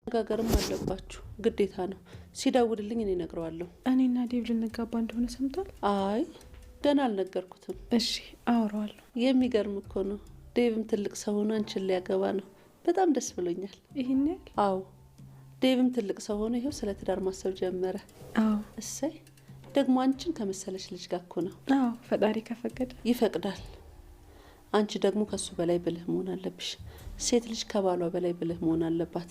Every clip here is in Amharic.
መነጋገርም አለባችሁ ግዴታ ነው። ሲደውልልኝ እኔ እነግረዋለሁ። እኔና ዴቭ ልንጋባ እንደሆነ ሰምቷል? አይ ገና አልነገርኩትም። እሺ አወራዋለሁ። የሚገርም እኮ ነው። ዴቭም ትልቅ ሰው ሆኖ አንቺን ሊያገባ ነው። በጣም ደስ ብሎኛል። ይሄን ያህል? አዎ ዴቭም ትልቅ ሰው ሆኖ ይሄው ስለ ትዳር ማሰብ ጀመረ። አዎ እሰይ። ደግሞ አንቺን ከመሰለሽ ልጅ ጋር እኮ ነው። አዎ ፈጣሪ ከፈቀደ ይፈቅዳል። አንቺ ደግሞ ከሱ በላይ ብልህ መሆን አለብሽ። ሴት ልጅ ከባሏ በላይ ብልህ መሆን አለባት።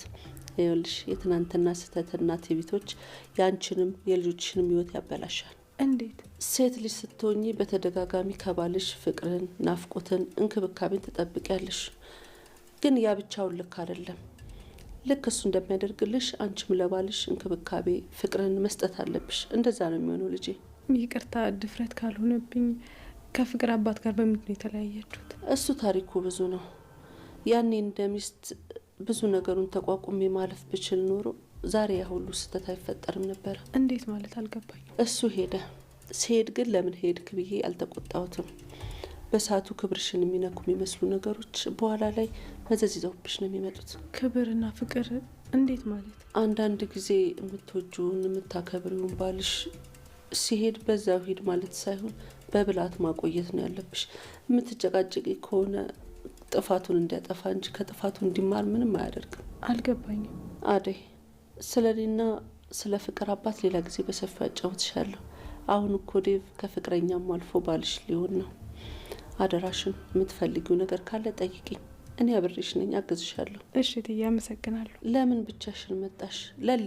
ይኸውልሽ የትናንትና ስህተትና ትዕቢቶች ያንቺንም የልጆችሽንም ህይወት ያበላሻል። እንዴት? ሴት ልጅ ስትሆኚ በተደጋጋሚ ከባልሽ ፍቅርን፣ ናፍቆትን፣ እንክብካቤን ትጠብቂያለሽ። ግን ያ ብቻውን ልክ አይደለም። ልክ እሱ እንደሚያደርግልሽ አንቺም ለባልሽ እንክብካቤ፣ ፍቅርን መስጠት አለብሽ። እንደዛ ነው የሚሆነው ልጄ። ይቅርታ ድፍረት ካልሆነብኝ ከፍቅር አባት ጋር በምንድን ነው የተለያያችሁት? እሱ ታሪኩ ብዙ ነው። ያኔ እንደ ሚስት ብዙ ነገሩን ተቋቁሜ ማለፍ ብችል ኖሮ ዛሬ ያ ሁሉ ስህተት አይፈጠርም ነበር። እንዴት ማለት አልገባኝ። እሱ ሄደ። ሲሄድ ግን ለምን ሄድክ ብዬ አልተቆጣሁትም። በሰዓቱ ክብርሽን የሚነኩ የሚመስሉ ነገሮች በኋላ ላይ መዘዝ ይዘውብሽ ነው የሚመጡት። ክብርና ፍቅር እንዴት ማለት? አንዳንድ ጊዜ የምትወጂውን የምታከብሪውን ባልሽ ሲሄድ በዛው ሄድ ማለት ሳይሆን በብላት ማቆየት ነው ያለብሽ። የምትጨቃጭቂ ከሆነ ጥፋቱን እንዲያጠፋ እንጂ ከጥፋቱ እንዲማር ምንም አያደርግም። አልገባኝም። አደይ ስለ እኔና ስለ ፍቅር አባት ሌላ ጊዜ በሰፊው አጫውትሻለሁ። አሁን እኮ ዴቭ ከፍቅረኛም አልፎ ባልሽ ሊሆን ነው። አደራሽን የምትፈልጊው ነገር ካለ ጠይቂኝ። እኔ አብሬሽ ነኝ፣ አግዝሻለሁ። እሺ እትዬ አመሰግናለሁ። ለምን ብቻሽን መጣሽ? ለሊ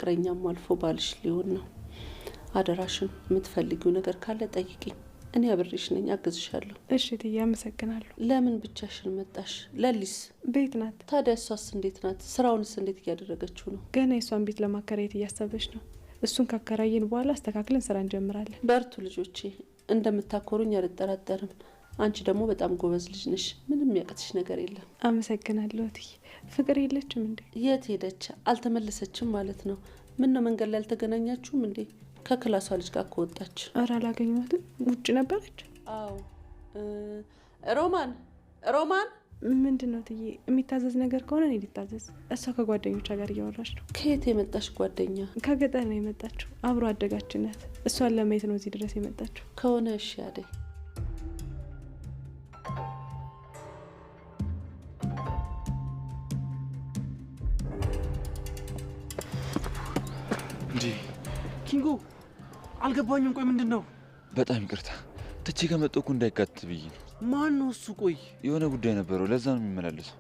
ፍቅረኛም አልፎ ባልሽ ሊሆን ነው። አደራሽን የምትፈልጊው ነገር ካለ ጠይቂኝ። እኔ አብሬሽ ነኝ፣ አግዝሻለሁ። እሺ እትዬ አመሰግናለሁ። ለምን ብቻሽን መጣሽ? ለሊስ ቤት ናት። ታዲያ እሷስ እንዴት ናት? ስራውንስ እንዴት እያደረገችው ነው? ገና የእሷን ቤት ለማከራየት እያሰበች ነው። እሱን ካከራየን በኋላ አስተካክለን ስራ እንጀምራለን። በርቱ ልጆቼ፣ እንደምታኮሩኝ አልጠራጠርም። አንቺ ደግሞ በጣም ጎበዝ ልጅ ነሽ። ምንም ያቅትሽ ነገር የለም። አመሰግናለሁ እትዬ። ፍቅር የለችም እንዴ? የት ሄደች? አልተመለሰችም ማለት ነው። ምን ነው መንገድ ላይ አልተገናኛችሁም እንዴ? ከክላሷ ልጅ ጋር ከወጣች። ኧረ አላገኘኋትም። ውጭ ነበረች። አዎ ሮማን ሮማን። ምንድን ነው እትዬ? የሚታዘዝ ነገር ከሆነ እኔ ልታዘዝ። እሷ ከጓደኞቿ ጋር እያወራች ነው። ከየት የመጣች ጓደኛ? ከገጠር ነው የመጣችው። አብሮ አደጋችን ናት። እሷን ለማየት ነው እዚህ ድረስ የመጣችው። ከሆነ እሺ አደይ። ኪንጎ አልገባኝም። ቆይ ምንድን ነው? በጣም ይቅርታ ትቼ ከመጣሁ እኮ እንዳይካትት ብዬ ነው። ማን ነው እሱ? ቆይ የሆነ ጉዳይ ነበረው፣ ለዛ ነው የሚመላለሰው።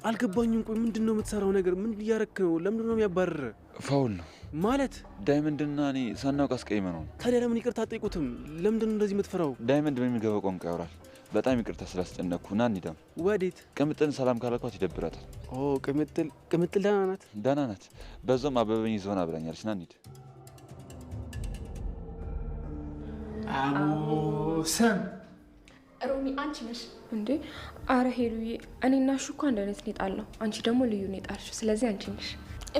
አልገባኝም። ቆይ ምንድን ነው የምትሰራው ነገር? ምን እያረክ ነው? ለምንድን ነው የሚያባርረ? ፋውል ነው ማለት? ዳይመንድና እኔ ሳናውቅ አስቀይመ ነው። ታዲያ ለምን ይቅርታ አትጠይቁትም? ለምንድን ነው እንደዚህ የምትፈራው? ዳይመንድ በሚገባው ቋንቋ ያወራል። በጣም ይቅርታ ስላስጨነቅኩ። ና እንሂድ። ወዴት? ቅምጥልን ሰላም ካላኳት ይደብራታል። ቅምጥል ደህና ናት? ደህና ናት። በዛውም አበበኝ ይዘውና ብላኛለች። ና እንሂድ። ሰም ሮሚ አንቺ ነሽ እንዴ? አረ ሄሉዬ፣ እኔና እሱ እኮ አንድ አይነት ኔጣል ነው። አንቺ ደግሞ ልዩ ኔጣልሽ። ስለዚህ አንቺ ነሽ።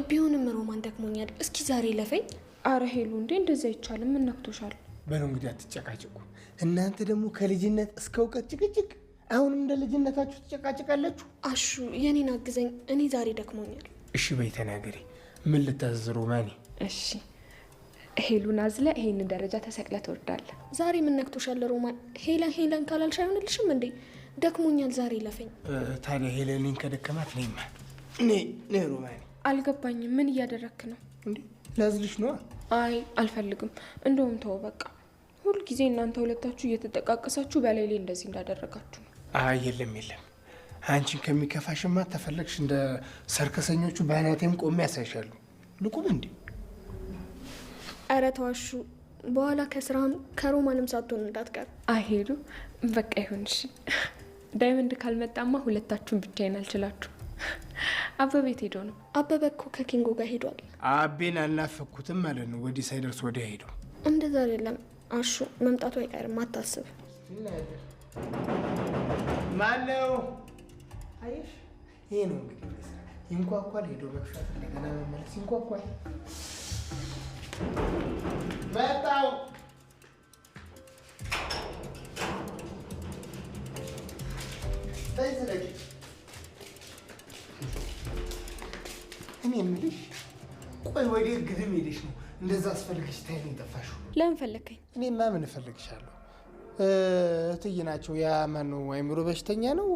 ቢሆንም ሮማን ደክሞኛል፣ እስኪ ዛሬ ለፈኝ። አረ ሄሉ እንዴ እንደዛ አይቻልም። ምን ነክቶሻል? በሉ እንግዲህ አትጨቃጭቁ። እናንተ ደግሞ ከልጅነት እስከ እውቀት ጭቅጭቅ። አሁንም እንደ ልጅነታችሁ ትጨቃጭቃላችሁ። አሹ የኔን አግዘኝ፣ እኔ ዛሬ ደክሞኛል። እሺ በይ ተናገሪ። ምን ልታዘዝ ሮማኔ? እሺ ሄሉን አዝለ ይሄንን ደረጃ ተሰቅለ ትወርዳለህ። ዛሬ ምን ነክቶሻል ሮማን? ሄለን ካላልሽ አይሆንልሽም እንዴ? ደክሞኛል፣ ዛሬ ለፈኝ። ታዲያ ሄለንን ከደከማት ነይማ። ነይ ሮማኔ። አልገባኝም። ምን እያደረክ ነው እንዴ? ላዝልሽ ነዋ። አይ አልፈልግም። እንደውም ተው በቃ። ሁልጊዜ እናንተ ሁለታችሁ እየተጠቃቀሳችሁ በላይ ላይ እንደዚህ እንዳደረጋችሁ ነው። አይ የለም። አንቺን ከሚከፋሽማ ተፈለግሽ እንደ ሰርከሰኞቹ በአናቴም ቆሜ ያሳይሻሉ። ልቁም እንዴ? ኧረ ተዋሹ፣ በኋላ ከስራም ከሮማንም ሳትሆን እንዳትቀር። አይሄዱ በቃ ይሁንሽ። ዳይመንድ ካልመጣማ ሁለታችሁን ብቻዬን አልችላችሁ። አበበ ቤት ሄዶ ነው? አበበ እኮ ከኪንጎ ጋር ሄዷል። አቤን አልናፈኩትም ማለት ነው። ወዲህ ሳይደርስ ወዲያ ሄደው። እንደዛ አይደለም አሹ፣ መምጣቱ አይቀርም አታስብ። ማነው? አየሽ፣ ይሄ ነው እንግዲህ ይንኳኳል። ሄዶ መክፈት እንደገና መመለስ ይንኳኳል። መጣው እኔ የምልሽ ቆይ ወዴት ግድም ሄደሽ ነው እንደዛ አስፈልግሽ ታይኝ የጠፋሽው? ለምን ፈለከኝ? እኔማ ምን እፈልግሻለሁ? እትዬ ናቸው። ያ ማነው አይምሮ በሽተኛ ነው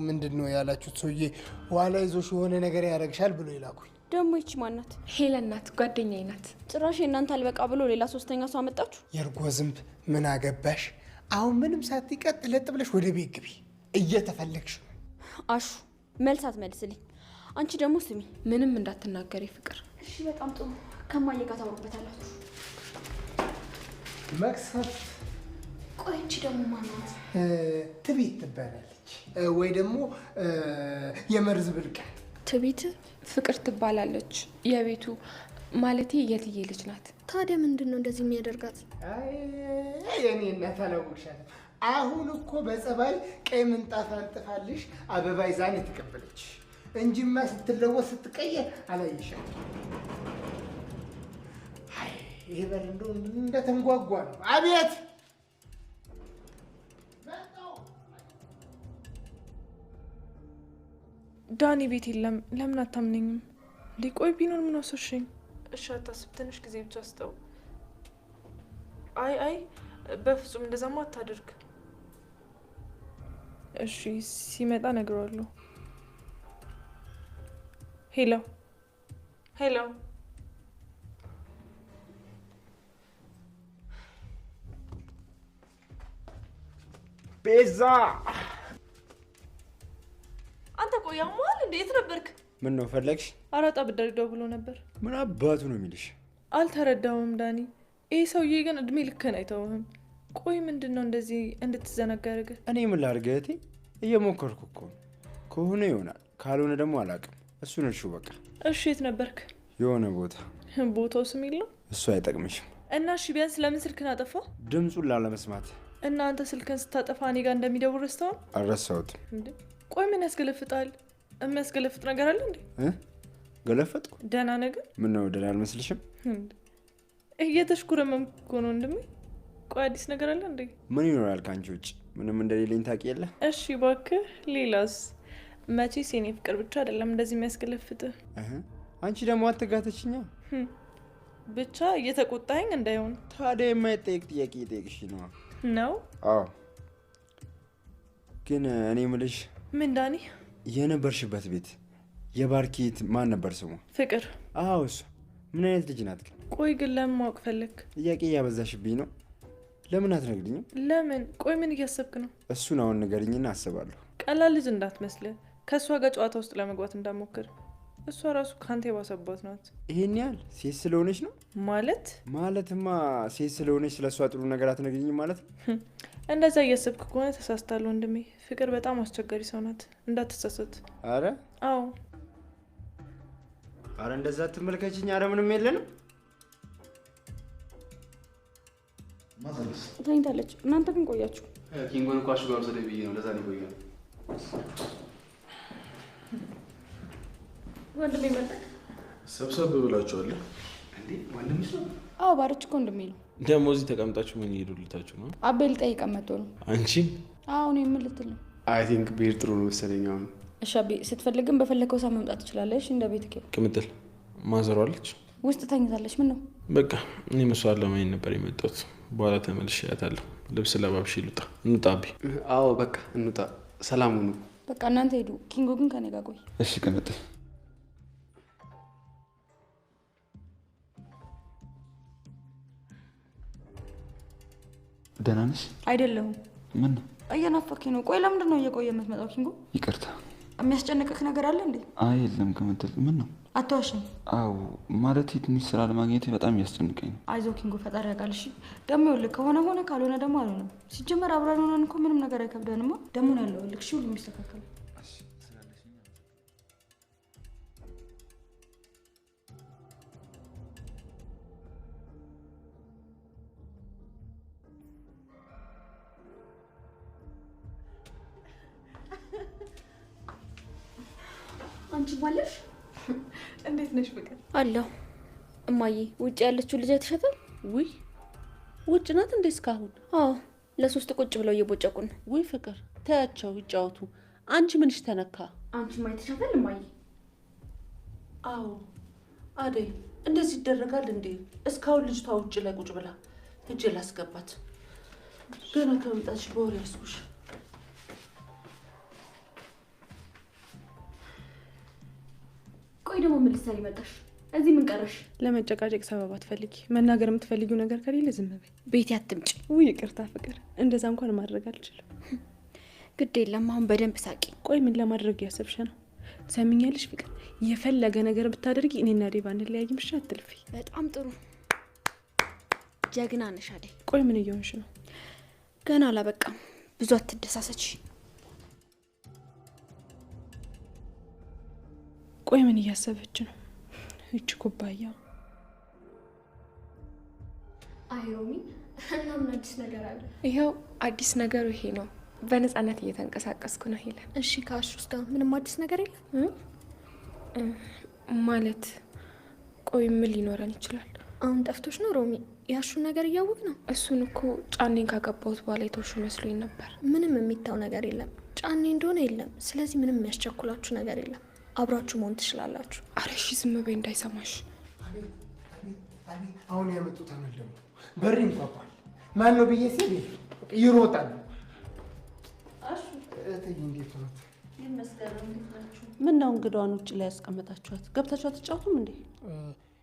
ምንድን ነው ያላችሁት ሰውዬ ኋላ ይዞሽ የሆነ ነገር ያደርግሻል ብሎ ይላኩኝ። ደግሞ ይቺ ማናት? ሄለን ናት፣ ጓደኛዬ ናት። ጭራሽ የእናንተ አልበቃ ብሎ ሌላ ሶስተኛ ሰው አመጣችሁ። የእርጎ ዝንብ ምን አገባሽ? አሁን ምንም ሳትቀጥ ለጥ ብለሽ ወደ ቤት ግቢ። እየተፈለግሽ ነው። አሹ መልስ አትመልስልኝ። አንቺ ደግሞ ስሚ፣ ምንም እንዳትናገሪ ፍቅር። እሺ በጣም ጥሩ። ከማየ ጋር ታወቅበታላችሁ። መክሰፍ ቆይ እቺ ደግሞ ማናት? ትቤት ትባላለች ወይ ደግሞ የመርዝ ብልቃት። ትቤት ፍቅር ትባላለች። የቤቱ ማለቴ የትዬ ልጅ ናት። ታዲያ ምንድን ነው እንደዚህ የሚያደርጋት? የኔ እናት አላወቅሻትም። አሁን እኮ በጸባይ ቀይ ምንጣፍ አንጥፋልሽ አበባ ይዛን የተቀበለች እንጂማ ስትለወጥ ስትቀየር አላየሻት። ይሄ በር እንደው እንደተንጓጓ ነው። አቤት ዳኒ ቤት የለም። ለምን አታምነኝም? ሊቆይ ቢኖር ምን ወሰሽኝ? እሺ አታስብ፣ ትንሽ ጊዜ ብቻ ስጠው። አይ በፍጹም እንደዛማ አታድርግ። እሺ ሲመጣ እነግረዋለሁ። ሄሎ ሄሎ፣ ቤዛ አንተ ቆይ አሟል እንዴ? የት ነበርክ? ምን ነው ፈለግሽ? አራጣ ብዳሪ ደውሎ ነበር። ምን አባቱ ነው የሚልሽ? አልተረዳውም ዳኒ። ይህ ሰውዬ ግን እድሜ ልክህን አይተውህም። ቆይ ምንድን ነው እንደዚህ እንድትዘናጋ ያደረገ? እኔ ምን ላድርግ እህቴ? እየሞከርኩ እኮ ከሆነ ይሆናል፣ ካልሆነ ደግሞ አላውቅም። እሱን እርሺው በቃ። እሺ የት ነበርክ? የሆነ ቦታ። ቦታው ስም የለው? እሱ አይጠቅምሽም። እና እሺ ቢያንስ ለምን ስልክን አጠፋ? ድምፁን ላለመስማት። እና አንተ ስልክን ስታጠፋ እኔ ጋር እንደሚደውል ረስተዋል? አልረሳሁትም። እንዴ ቆይ ምን ያስገለፍጣል? የሚያስገለፍጥ ነገር አለ እንዴ? ገለፈጥኩ? ደህና ነገር። ምን ነው ደህና አልመስልሽም? እየተሽኩረመምኩ እኮ ነው ወንድሜ። ቆይ አዲስ ነገር አለ እንዴ? ምን ይኖራል ከአንቺ ውጭ? ምንም እንደሌለኝ ታውቂ የለ? እሺ እባክህ ሌላስ? መቼስ የኔ ፍቅር ብቻ አይደለም እንደዚህ የሚያስገለፍጥህ። አንቺ ደግሞ አትጋተችኛ። ብቻ እየተቆጣኝ እንዳይሆን። ታዲያ የማይጠየቅ ጥያቄ እየጠየቅሽ ነው ነው? አዎ። ግን እኔ ምልሽ ምን ዳኒ? የነበርሽበት ቤት የባርኪት ማን ነበር ስሙ? ፍቅር። አዎ እሱ። ምን አይነት ልጅ ናት ግን? ቆይ ግን ለምን ማወቅ ፈለግ? ጥያቄ እያበዛሽብኝ ነው። ለምን አትነግሪኝም? ለምን? ቆይ ምን እያሰብክ ነው? እሱን አሁን ንገሪኝና አስባለሁ። ቀላል ልጅ እንዳትመስልህ። ከእሷ ጋር ጨዋታ ውስጥ ለመግባት እንዳትሞክር። እሷ ራሱ ከአንተ የባሰባት ናት። ይሄን ያህል ሴት ስለሆነች ነው ማለትማ ሴት ስለሆነች ስለ እሷ ጥሩ ነገር አትነግሪኝም ማለት ነው? እንደዛ እያሰብክ ከሆነ ተሳስታል ወንድሜ። ፍቅር በጣም አስቸጋሪ ሰው ናት፣ እንዳትሳሳት። አረ አዎ። አረ እንደዛ ትመልከችኝ። አረ ምንም የለንም። ተኝታለች። እናንተ ግን ቆያችሁ። ኪንጎን እኮ አሹ ጋር ወሰደ ብዬ ነው። ለዛ ነው ቆያለሁ። ወንድሜ መጣ። ሰብሰብ ብላችኋል እንዴ? ወንድምሽ ነው? አዎ ባሮች እኮ ወንድሜ ነው። ደግሞ እዚህ ተቀምጣችሁ ምን እየሄዱልታችሁ ነው? አቤ ልጠይቀን መጥቶ ነው። አንቺን? አዎ እኔ ምን ልትል ነው? አይ ቲንክ ብሄድ ጥሩ ነው መሰለኝ። አሁን እሺ አቤ፣ ስትፈልግም በፈለከው ሰዓት መምጣት ትችላለሽ። እንደ ቤት ከ ቅምጥል ማዘሯለች ውስጥ ተኝታለች። ምን ነው? በቃ እኔ መስዋዕት ለማየት ነበር የመጣሁት። በኋላ ተመልሼ አያታለሁ። ልብስ ለባብሽ ልውጣ። እንውጣ አቤ። አዎ በቃ እንውጣ። ሰላም ሁኑ። በቃ እናንተ ሄዱ። ኪንጎ ግን ከኔ ጋር ቆይ። እሺ ቅምጥል። ደህና ነሽ? አይደለሁም። ምን ነው? እየናፈከኝ ነው። ቆይ ለምንድን ነው እየቆየ የምትመጣው ኪንጎ? ይቅርታ የሚያስጨንቅህ ነገር አለ እንዴ? አይ የለም ከምትል ምን ነው? አትዋሽኝ። አዎ ማለት ትንሽ ስራ ለማግኘት በጣም ያስጨንቀኝ ነው። አይዞህ ኪንጎ ፈጣሪ ያውቃል። እሺ ደግሞ ይኸውልህ ከሆነ ሆነ ካልሆነ ደግሞ አልሆነም። ሲጀመር አብረን ሆነን እኮ ምንም ነገር አይከብደንማ። ደግሞ ነው ያለው ልክ ሁሉም ይስተካከላል። አንቺ ማለሽ እንዴት ነሽ ፍቅር? አለሁ። እማዬ ውጭ ያለችው ልጅ አይተሻታል? ውይ ውጭ ናት እንዴ እስካሁን? አዎ ለሶስት ቁጭ ብለው እየቦጨቁ ነው። ውይ ፍቅር ተያቸው ይጫወቱ። አንቺ ምንሽ ተነካ? አንቺ አይተሻታል እማዬ? አዎ አደይ እንደዚህ ይደረጋል እንዴ? እስካሁን ልጅቷ ውጭ ላይ ቁጭ ብላ ሂጅ ላስገባት። ገና ከመምጣትሽ በወሬ ያስኩሽ። ቆይ ደግሞ ምን ልትሰሪ መጣሽ? እዚህ ምን ቀረሽ? ለመጨቃጨቅ ሰበብ አትፈልጊ። መናገር የምትፈልጊው ነገር ከሌለ ዝም በይ። ቤቴ አትምጪ። ውይ ይቅርታ ፍቅር፣ እንደዛ እንኳን ማድረግ አልችልም። ግድ የለም አሁን በደንብ ሳቂ። ቆይ ምን ለማድረግ ያሰብሽ ነው? ሰሚኛለሽ ፍቅር፣ የፈለገ ነገር ብታደርጊ እኔና ዴባ እንለያይም። እሺ አትልፊ። በጣም ጥሩ ጀግና ነሽ አደይ። ቆይ ምን እየሆንሽ ነው? ገና አላበቃም። ብዙ አትደሳሰች። ቆይ ምን እያሰበች ነው? እቺ ኩባያ። አይ ሮሚ፣ እና ምን አዲስ ነገር አለ? ይኸው አዲስ ነገሩ ይሄ ነው። በነፃነት እየተንቀሳቀስኩ ነው ሄለን። እሺ ከአሹስ ጋር ምንም አዲስ ነገር የለም ማለት? ቆይ ምን ሊኖረን ይችላል? አሁን ጠፍቶሽ ነው ሮሚ? ያሹን ነገር እያወቅ ነው? እሱን እኮ ጫኔን ካገባሁት በኋላ የተውሹ መስሎኝ ነበር። ምንም የሚታው ነገር የለም። ጫኔ እንደሆነ የለም። ስለዚህ ምንም የሚያስቸኩላችሁ ነገር የለም። አብራችሁ መሆን ትችላላችሁ። ኧረ እሺ ዝም በይ እንዳይሰማሽ። አሁን ያመጡት አመል ደግሞ በሬ እንኳኳል። ማን ነው ብዬ ሲል ይሮጣል። እንዴት ነው? ምን ነው እንግዳዋን ውጭ ላይ ያስቀመጣችኋት? ገብታችሁ አትጫወቱም እንዴ?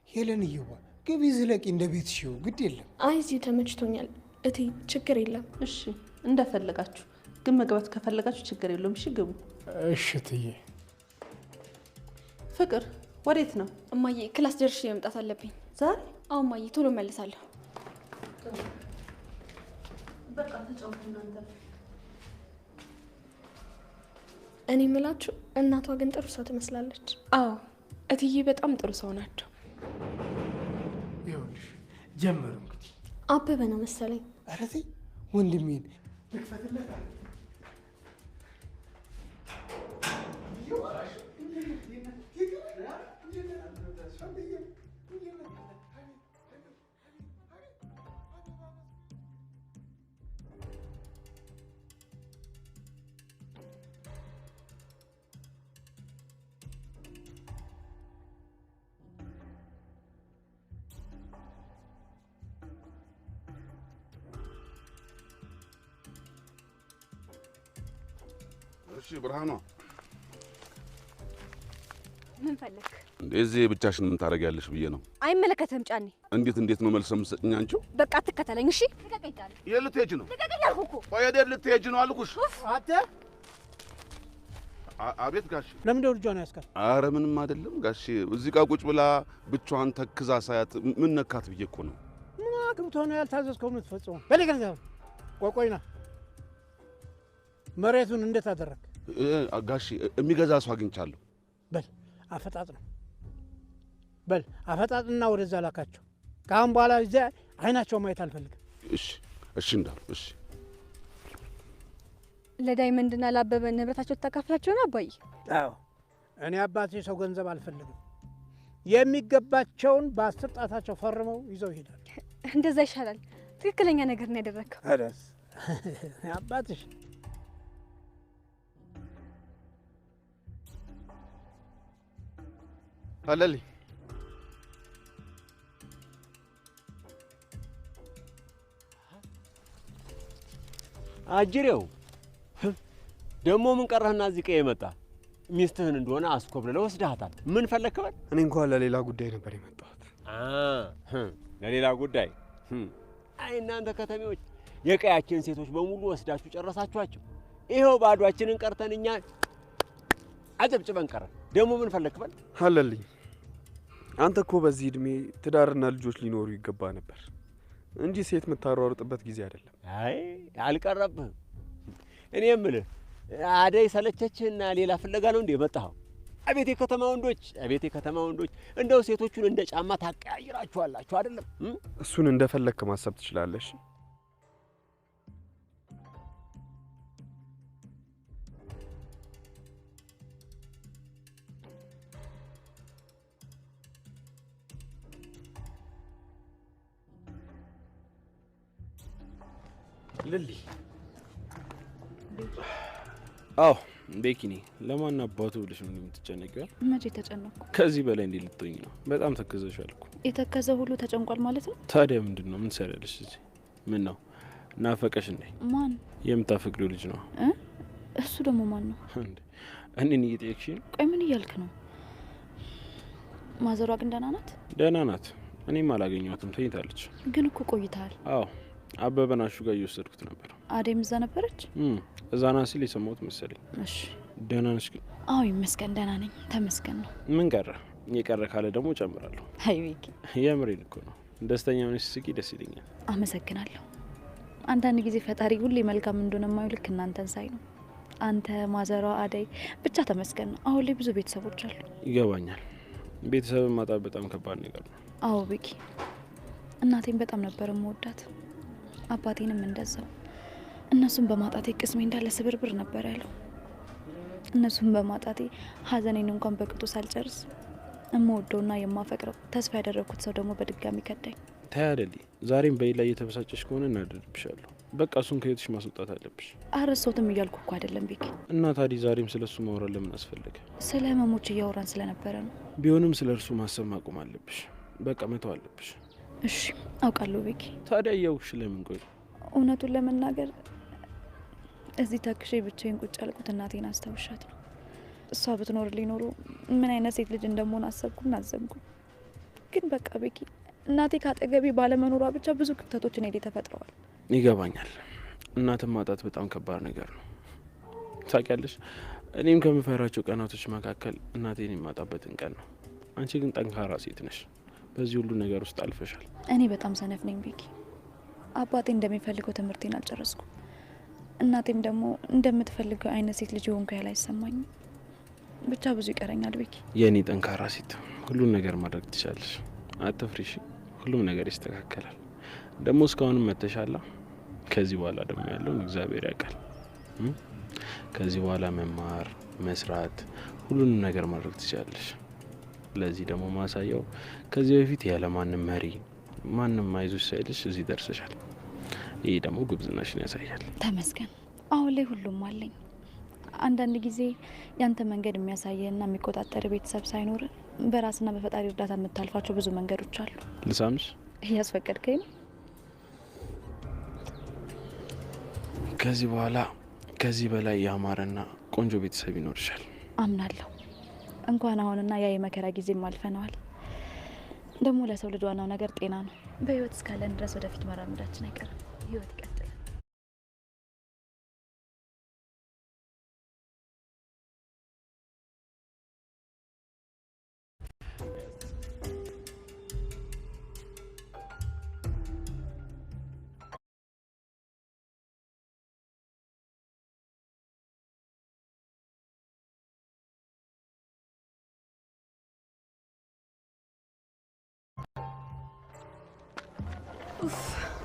ሄለን እየዋ ግቢ ዝለቂ እንደ ቤት ሽው ግድ የለም። አይ እዚህ ተመችቶኛል እቴ፣ ችግር የለም። እሺ እንደፈለጋችሁ፣ ግን መግባት ከፈለጋችሁ ችግር የለውም። እሺ ግቡ። እሺ ትዬ። ፍቅር ወዴት ነው? እማዬ ክላስ ደርሼ መምጣት አለብኝ ዛሬ። አዎ እማዬ ቶሎ መልሳለሁ። በቃ ተጫወቱ እናንተ። እኔ የምላችሁ እናቷ ግን ጥሩ ሰው ትመስላለች። አዎ እትዬ በጣም ጥሩ ሰው ናቸው። ይኸውልሽ ጀመሩ እንግዲህ አበበ ነው መሰለኝ። ኧረ ተይ ወንድሜን ልክፈትለት። እሺ ብርሃኗ፣ ምን ፈለክ? እንደዚህ ብቻሽን ምን ታደርጊያለሽ ብዬ ነው። አይመለከተም ጫኔ። እንዴት ነው መልስ የምትሰጭኝ አንቺው? በቃ አትከተለኝ እሺ። ልቀቀኝ ጫኔ። የት ልትሄጂ ነው? ልቀቀኝ አልኩህ እኮ። ቆይ የት ልትሄጂ ነው አልኩሽ። አንተ አቤት ጋሼ። ለምንድነው ልጇን ያስካል? አረ ምንም አይደለም ጋሼ። እዚህ ጋር ቁጭ ብላ ብቻዋን ተክዛ ሳያት ምን ነካት ብዬ እኮ ነው። ምን አቅምቶ ነው ያልታዘዝከው የምትፈጽመው? በለገንዘብ ቆይና መሬቱን እንዴት አደረግ? ጋሼ የሚገዛ ሰው አግኝቻለሁ። በል አፈጣጥ ነው። በል አፈጣጥና ወደዛ ላካቸው። ከአሁን በኋላ እዚያ አይናቸው ማየት አልፈልግም። እሺ እንዳሉ። እሺ ለዳይመንድና ለአበበ ንብረታቸው ተካፍላቸው ነው አባዬ? አዎ እኔ አባቴ ሰው ገንዘብ አልፈልግም። የሚገባቸውን በ10 ጣታቸው ፈርመው ይዘው ይሄዳል። እንደዛ ይሻላል። ትክክለኛ ነገር ነው ያደረከው። አዳስ አባትሽ አለልኝ። አጅሬው ደግሞ ምን ቀረህና እዚህ ቀዬ መጣ? ሚስትህን እንደሆነ አስኮብልለህ ወስደሃታል። ምን ፈለክ በል? እኔ እንኳን ለሌላ ጉዳይ ነበር የመጣሁት። ለሌላ ጉዳይ? አይ እናንተ ከተሜዎች የቀያችን ሴቶች በሙሉ ወስዳችሁ ጨረሳችኋቸው። ይኸው ባዷችንን ቀርተን እኛ አጨብጭበን ቀረ። ደግሞ ምን ፈለክ በል አለልኝ። አንተ እኮ በዚህ እድሜ ትዳርና ልጆች ሊኖሩ ይገባ ነበር እንጂ ሴት የምታሯሩጥበት ጊዜ አይደለም። አይ አልቀረብህም። እኔ የምልህ አደይ ሰለቸችህና ሌላ ፍለጋ ነው እንዴ የመጣኸው? አቤት የከተማ ወንዶች፣ አቤት የከተማ ወንዶች! እንደው ሴቶቹን እንደ ጫማ ታቀያይራችኋላችሁ አይደለም? እሱን እንደፈለግክ ማሰብ ትችላለሽ። ልሊ አዎ ቤኪ ነኝ። ለማን አባቱ ብለሽ ነው የምትጨነቂው? መቼ ተጨነኩ? ከዚህ በላይ እንዴት ልትሆኝ ነው? በጣም ተከዘሻል እኮ። የተከዘ ሁሉ ተጨንቋል ማለት ነው? ታዲያ ምንድን ነው? ምን ትሰሪያለሽ እዚህ? ምን ነው ናፈቀሽ እንዴ? ማን? የምታፈቅሪው ልጅ ነው። እሱ ደግሞ ማን ነው? እኔን እየጠየቅሽ ነው? ቆይ ምን እያልክ ነው? ማዘሯ ግን ደህና ናት? ደህና ናት። እኔም አላገኘኋትም፣ ተኝታለች። ግን እኮ ቆይተሃል። አዎ አበበን አሹ ጋር እየወሰድኩት ነበር። አዴም እዛ ነበረች? እዛ ና ሲል የሰማሁት መሰለኝ። እሺ ደህና ነሽ ግን? አዎ ይመስገን ደህና ነኝ፣ ተመስገን ነው። ምን ቀረ? የቀረ ካለ ደግሞ ጨምራለሁ። አይ ቤኪ የምሬን እኮ ነው። ደስተኛ ሆነሽ ስቂ፣ ደስ ይለኛል። አመሰግናለሁ። አንዳንድ ጊዜ ፈጣሪ ሁሌ መልካም እንደሆነ የማየው ልክ እናንተን ሳይ ነው። አንተ፣ ማዘሯ፣ አደይ ብቻ ተመስገን ነው። አሁን ላይ ብዙ ቤተሰቦች አሉ። ይገባኛል። ቤተሰብን ማጣት በጣም ከባድ ነገር ነው። አዎ ቤኪ፣ እናቴን በጣም ነበር የምወዳት፣ አባቴንም እንደዛው። እነሱን በማጣቴ ቅስሜ እንዳለ ስብርብር ነበር ያለው። እነሱን በማጣቴ ሀዘኔን እንኳን በቅጡ ሳልጨርስ የምወደውና የማፈቅረው ተስፋ ያደረግኩት ሰው ደግሞ በድጋሚ ከዳኝ። ታያደሊ ዛሬም በሌላ እየተበሳጨሽ ከሆነ እናደርብሻለሁ። በቃ እሱን ከህይወትሽ ማስወጣት አለብሽ። አረሶትም እያልኩ እኮ አይደለም ቤኪ። እና ታዲያ ዛሬም ስለ እሱ ማውራት ለምን አስፈለገ? ስለ ህመሞች እያወራን ስለነበረ ነው። ቢሆንም ስለ እርሱ ማሰብ ማቆም አለብሽ። በቃ መተው አለብሽ። እሺ አውቃለሁ ቤኪ። ታዲያ እያውቅሽ ለምን ቆይ? እውነቱን ለመናገር እዚህ ታክሼ ብቻዬን ቁጭ ያልኩት እናቴን አስታውሻት ነው። እሷ ብትኖርልኝ ኖሮ ምን አይነት ሴት ልጅ እንደመሆን አሰብኩና አዘንኩ። ግን በቃ ቤኪ እናቴ ካጠገቤ ባለመኖሯ ብቻ ብዙ ክፍተቶች እኔ ላይ ተፈጥረዋል። ይገባኛል። እናትን ማጣት በጣም ከባድ ነገር ነው። ታውቂያለሽ፣ እኔም ከምፈራቸው ቀናቶች መካከል እናቴን የማጣበትን ቀን ነው። አንቺ ግን ጠንካራ ሴት ነሽ። በዚህ ሁሉ ነገር ውስጥ አልፈሻል። እኔ በጣም ሰነፍ ነኝ ቤኪ። አባቴ እንደሚፈልገው ትምህርቴን አልጨረስኩም። እናቴም ደግሞ እንደምትፈልገው አይነት ሴት ልጅ ሆንኩ ያህል አይሰማኝም። ብቻ ብዙ ይቀረኛል ቤኪ። የእኔ ጠንካራ ሴት፣ ሁሉን ነገር ማድረግ ትችላለሽ። አትፍሪሽ። ሁሉም ነገር ይስተካከላል። ደግሞ እስካሁንም መተሻላ። ከዚህ በኋላ ደግሞ ያለውን እግዚአብሔር ያውቃል። ከዚህ በኋላ መማር፣ መስራት፣ ሁሉንም ነገር ማድረግ ትችላለሽ። ለዚህ ደግሞ ማሳያው ከዚህ በፊት ያለ ማንም መሪ ማንም አይዞሽ ሳይልሽ እዚህ ደርሰሻል። ይህ ደግሞ ጉብዝናሽን ያሳያል። ተመስገን። አሁን ላይ ሁሉም አለኝ። አንዳንድ ጊዜ ያንተ መንገድ የሚያሳየህና የሚቆጣጠር ቤተሰብ ሳይኖር በራስና በፈጣሪ እርዳታ የምታልፋቸው ብዙ መንገዶች አሉ። ልሳምሽ? እያስፈቀድከኝ ነው? ከዚህ በኋላ ከዚህ በላይ ያማረና ቆንጆ ቤተሰብ ይኖርሻል። አምናለሁ። እንኳን አሁንና ያ የመከራ ጊዜም አልፈነዋል። ደግሞ ለሰው ልጅ ዋናው ነገር ጤና ነው። በህይወት እስካለን ድረስ ወደፊት መራመዳችን አይቀርም። ህይወት ይቀጥላል።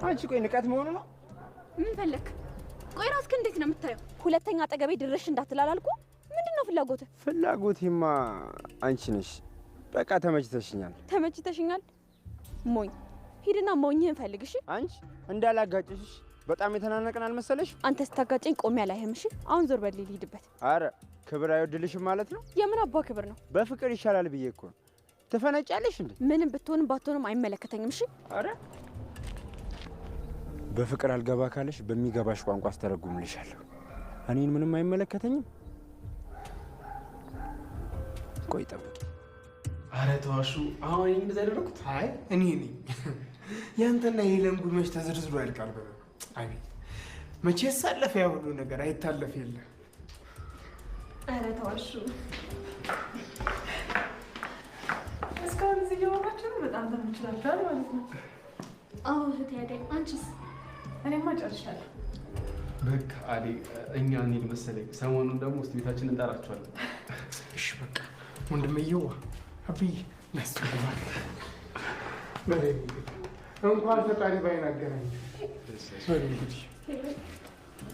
አንቺ ቆይ ንቀት መሆኑ ነው? ምን ፈለክ? ቆይ ራስክ እንዴት ነው የምታየው? ሁለተኛ አጠገቤ ድረሽ እንዳትላላልኩ። ምንድነው ፍላጎት? ፍላጎቴማ አንቺ ነሽ። በቃ ተመችተሽኛል። ተመችተሽኛል? ሞኝ ሂድና ሞኝህን ፈልግ። እሺ አንቺ እንዳላጋጭሽ በጣም የተናነቀን አልመሰለሽ? አንተ ስታጋጨኝ ቆሜ አላይህም። እሺ አሁን ዞር በል ልሂድበት። አረ ክብር አይወድልሽም ማለት ነው? የምን አባ ክብር ነው? በፍቅር ይሻላል ብዬ እኮ ነው። ትፈነጫለሽ እንዴ? ምንም ብትሆንም ባትሆንም አይመለከተኝም። እሺ አረ በፍቅር አልገባ ካለሽ በሚገባሽ ቋንቋ አስተረጉምልሻለሁ። እኔን ምንም አይመለከተኝም። ቆይ ጠብቂ። አረ ተዋሹ። አሁን እኔ እንደዛ ያደረኩት? አይ እኔ ነኝ። ያንተና የለም ጉድ መች ተዘርዝሮ ያልቃል። በለ አቤት መቼ ሳለፈ ያ ሁሉ ነገር አይታለፍ የለ። ኧረ ተዋሹ። እስካሁን እዚህ እየሆናችሁ በጣም ተመችላችኋል ማለት ነው። አዎ እህቴ አደይ፣ አንቺስ? እኔማ ጨርሻለሁ። በቃ አዴ እኛ እንሂድ መሰለኝ። ሰሞኑን ደግሞ ውስጥ ቤታችን እንጠራችኋለን። እሺ በቃ ወንድምየዋ አብይ ናስተባል በላይ እንኳን ፈጣሪ ባይናገረኝ ሶሪ እንግዲህ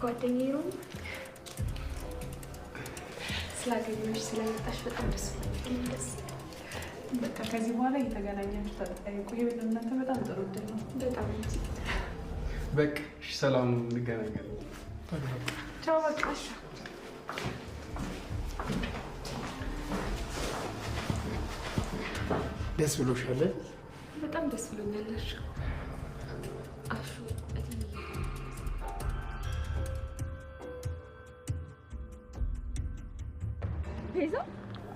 ጓደኛዬ ነው። ስላገኘሁሽ ስለመጣሽ በጣም ደስ ይላል። በቃ ከዚህ በኋላ እየተገናኛችሁ ተጠያየቁ። ይሄ ለእናንተ በጣም ጥሩ እድል ነው። በጣም እንጂ። በቃ እሺ፣ ሰላም እንገናኛለን። ቻው በቃ እሺ። ደስ ብሎሻል? በጣም ደስ ብሎኛል። አሹ ቤዛ፣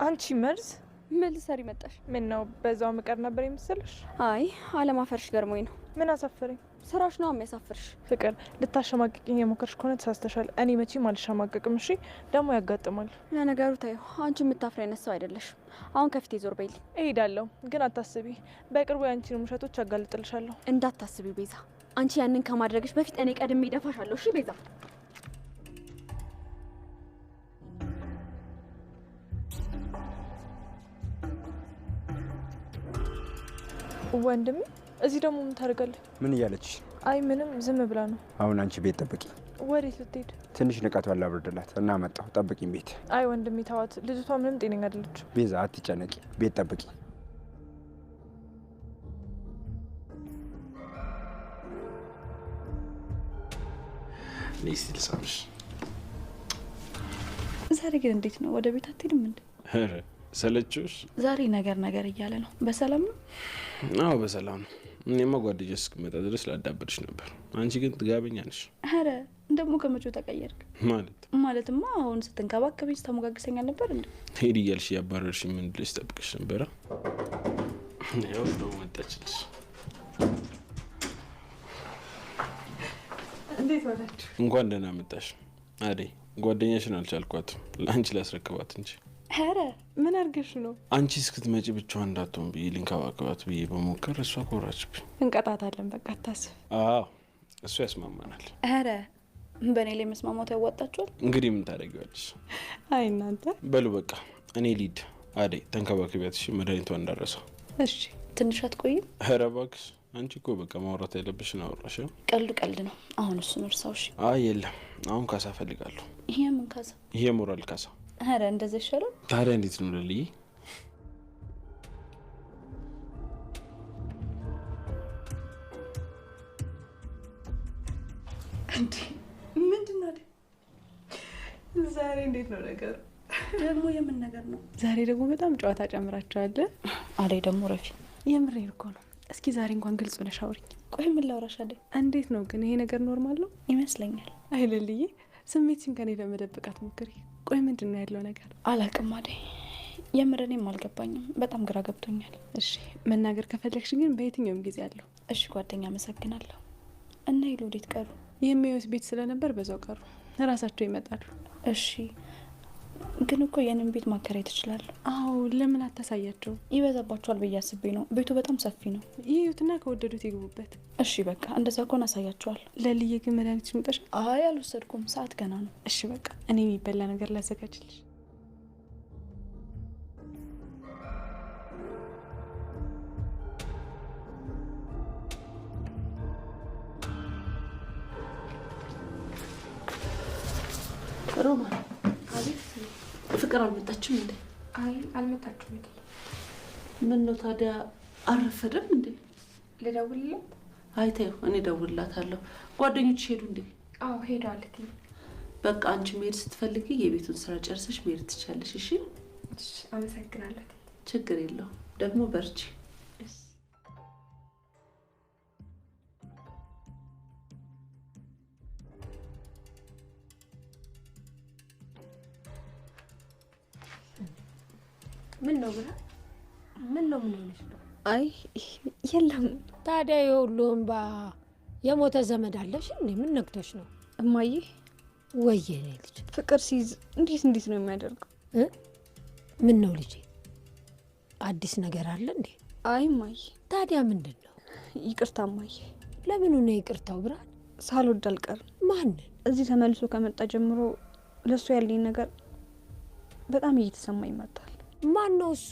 አንቺ መርዝ ምን ልትሰሪ መጣሽ? ምን ነው በዛው ምቀር ነበር የምትስልሽ? አይ አለማፈርሽ ገርሞኝ ነው። ምን አሳፈረኝ? ስራሽ ነው የሚያሳፍርሽ። ፍቅር፣ ልታሸማቅቅኝ የሞከርሽ ከሆነ ተሳስተሻል። እኔ መቼም አልሸማቀቅም። እሺ፣ ደግሞ ያጋጥማል። ለነገሩ ታዩ፣ አንቺ የምታፍሪ አይነት ሰው አይደለሽም። አሁን ከፊቴ ዞር በይልኝ። እሄዳለሁ፣ ግን አታስቢ፣ በቅርቡ የአንቺን ውሸቶች አጋልጥልሻለሁ። እንዳታስቢ ቤዛ፣ አንቺ ያንን ከማድረግሽ በፊት እኔ ቀድሜ እደፋሻለሁ። እሺ ቤዛ። ወንድሜ፣ እዚህ ደግሞ ምን ታደርጋለህ? ምን እያለች? አይ ምንም፣ ዝም ብላ ነው። አሁን አንቺ ቤት ጠብቂ። ወዴት ልትሄድ? ትንሽ ንቀቷን ላብርድላት እና መጣሁ። ጠብቂኝ ቤት። አይ ወንድሜ ተዋት፣ ልጅቷ ምንም ጤነኛ አይደለች። ቤዛ አትጨነቂ፣ ቤት ጠብቂ። እስቲ ልሳምሽ። ዛሬ ግን እንዴት ነው? ወደ ቤት አትሄድም እንዴ? ኧረ ሰለችሽ? ዛሬ ነገር እያለ ነው። በሰላም ነው? አዎ በሰላም ነው። እኔማ ጓደኛዬ እስክመጣ ድረስ ላዳብርሽ ነበር። አንቺ ግን ጥጋበኛ ነሽ። ኧረ ደግሞ ከመቼው ተቀየርክ? ማለትማ አሁን ስትንከባከበኝ ስታሞጋግሰኛል ነበር እንዴ? ሄድ እያልሽ ያባረርሽ ምን ብለሽ ጠብቅሽ ነበረ? ያው ደግሞ መጣችልሽ። እንዴት ዋላችሁ? እንኳን ደህና መጣሽ አደይ። ጓደኛሽን አልቻልኳትም፣ ለአንቺ ላስረክባት እንጂ። ኧረ ምን አድርገሽ ነው? አንቺ እስክትመጪ ብቻዋን እንዳትሆን ብዬ ልንከባከባት ብዬ በሞከር እሷ ኮራችብኝ። እንቀጣታለን፣ በቃ አታስብ። አዎ እሱ ያስማማናል። ኧረ በእኔ ላይ መስማማቱ ያዋጣችኋል። እንግዲህ ምን ታደርጊዋለሽ? አይ እናንተ በሉ በቃ እኔ ሊድ። አደይ ተንከባከቢያት እሺ፣ መድኃኒቷ እንዳረሰው። እሺ ትንሽ አትቆይም? ኧረ እባክሽ አንቺ እኮ በቃ ማውራት ያለብሽን አወራሽ። ቀልድ ነው። አሁን እሱን እርሳው። እሺ። አይ የለም፣ አሁን ካሳ ፈልጋለሁ። ይሄ ምን ካሳ? ይሄ ሞራል ካሳ። ኧረ እንደዛ ይሻላል። ታዲያ እንዴት ነው ልልይ? እንዴ ምንድን ነው ዛሬ? እንዴት ነው ነገሩ? ደግሞ የምን ነገር ነው? ዛሬ ደግሞ በጣም ጨዋታ ጨምራችኋል። አደይ ደግሞ ረፊ፣ የምሬን እኮ ነው። እስኪ ዛሬ እንኳን ግልጽ ሆነሽ አውሪኝ። ቆይ ምን ላውራሽ አደይ? እንዴት ነው ግን ይሄ ነገር ኖርማል ነው ይመስለኛል። አይለልዬ፣ ስሜትሽን ከኔ ለመደበቅ አትሞክሪ። ቆይ ምንድን ነው ያለው ነገር? አላቅም አደይ፣ የምር እኔም አልገባኝም። በጣም ግራ ገብቶኛል። እሺ መናገር ከፈለግሽ ግን በየትኛውም ጊዜ አለሁ። እሺ ጓደኛ፣ አመሰግናለሁ። እና ይሉ ወዴት ቀሩ? የሚወስ ቤት ስለነበር በዛው ቀሩ። ራሳቸው ይመጣሉ። እሺ ግን እኮ የኔን ቤት ማከራየት ትችላለሁ። አዎ ለምን አታሳያቸው? ይበዛባቸዋል ብዬ አስቤ ነው። ቤቱ በጣም ሰፊ ነው። ይዩትና ከወደዱት ይግቡበት። እሺ በቃ እንደዛ ከሆነ አሳያቸዋል። ለልዬ ግን መድኃኒትሽን ውጠሻል? አይ አልወሰድኩም፣ ሰዓት ገና ነው። እሺ በቃ እኔ የሚበላ ነገር ላዘጋጅልሽ። ሮማን፣ አቤት። ፍቅር አልመጣችም እንዴ? አይ አልመጣችም። ምን ነው ታዲያ አልረፈደም እንዴ? ልደውልላት? አይ ተይው፣ እኔ እደውልላታለሁ። ጓደኞች ሄዱ እንዴ? አዎ ሄደዋል። በቃ አንቺ መሄድ ስትፈልጊ የቤቱን ስራ ጨርሰሽ መሄድ ትቻለሽ። እሺ አመሰግናለሁ። ችግር የለውም። ደግሞ በርቺ። ምን ነው ብላ? ምን ነው ምን ሆነሽ ነው? አይ የለም። ታዲያ የሁሉ እንባ የሞተ ዘመድ አለሽ እንዴ? ምን ነግቶሽ ነው? እማዬ ወየኔ ልጅ ፍቅር ሲይዝ እንዴት ነው የሚያደርገው? ምን ነው ልጄ? አዲስ ነገር አለ እንዴ? አይ እማዬ። ታዲያ ምንድን ነው? ይቅርታ እማዬ። ለምኑ ነው ይቅርታው? ብርሃን ሳልወድ አልቀርም። ማንን? እዚህ ተመልሶ ከመጣ ጀምሮ ለሱ ያለኝ ነገር በጣም እየተሰማኝ መጣል። ማን ነው እሱ?